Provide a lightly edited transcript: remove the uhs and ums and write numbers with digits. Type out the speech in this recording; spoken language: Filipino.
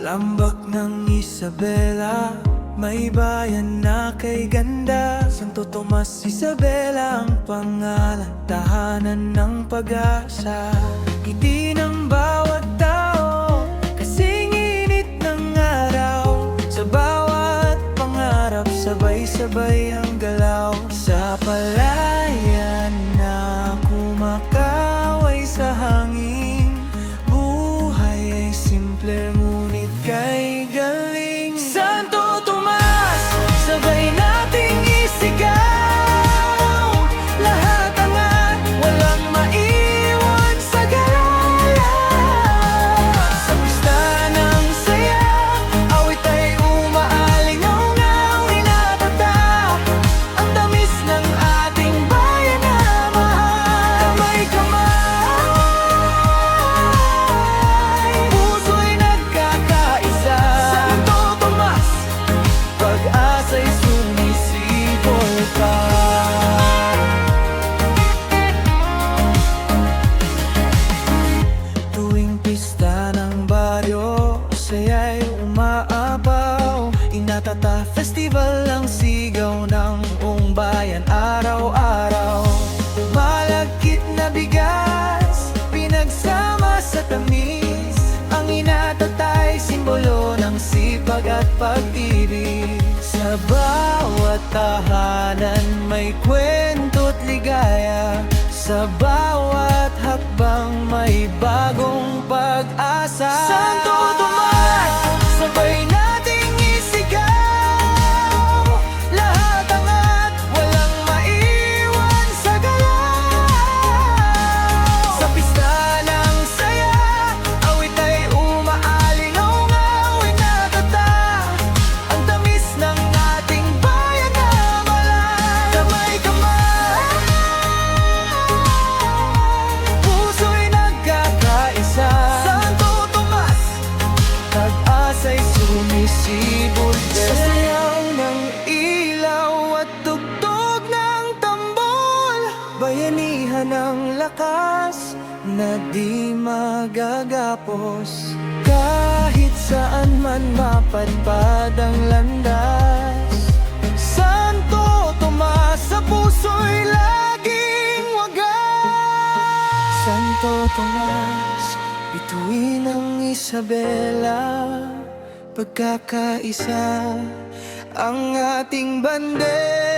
Lambak ng Isabela, may bayan na kay ganda. Santo Tomas, Isabela ang pangalan, tahanan ng pag-asa. Ngiti ng bawat tao, kasing init ng araw. Sa bawat pangarap, sabay-sabay ang galaw. Sa palayan na kumakaway sa hangin, buhay ay simple ngunit kay galing. Santo Tomas, sabay nating isigaw. Lahat angat, walang maiwan sa galaw. Sa pista ng saya, awit ay umaalingaw-ngaw. Hinatata ang tamis ng ating bayan na mahal. Kamay-kamay, puso'y nagkakaisa. Santo Tomas, pag-asa'y sumisibol pa. Tuwing pista ng baryo, saya'y umaapaw. Inatata Festival ang sigaw ng buong bayan araw-araw. Malagkit na bigas, pinagsama sa tamis. Ang inatata'y simbolo ng sipag at pag-ibig. Sa bawat tahanan may kwento't ligaya. Sa bawat hakbang may bagong pag-asa. Santo Tomas, sabay nating isigaw. Lahat angat, walang maiwan sa galaw. Sa pista ng saya, awit ay umaalingaw-ngaw. Hinatata ang tamis ng ating bayan na malay. Kamay-kamay, puso'y nagkakaisa. Santo Tomas, pag-asa'y sumisibol din. Sa sayaw ng ilaw at tugtog ng tambol, bayanihan ng lakas na di magagapos. Kahit saan man mapadpad ang landas, Santo Tomas sa puso'y laging wagas. Santo Tomas, bituin ng Isabela, pagkakaisa ang ating bandera.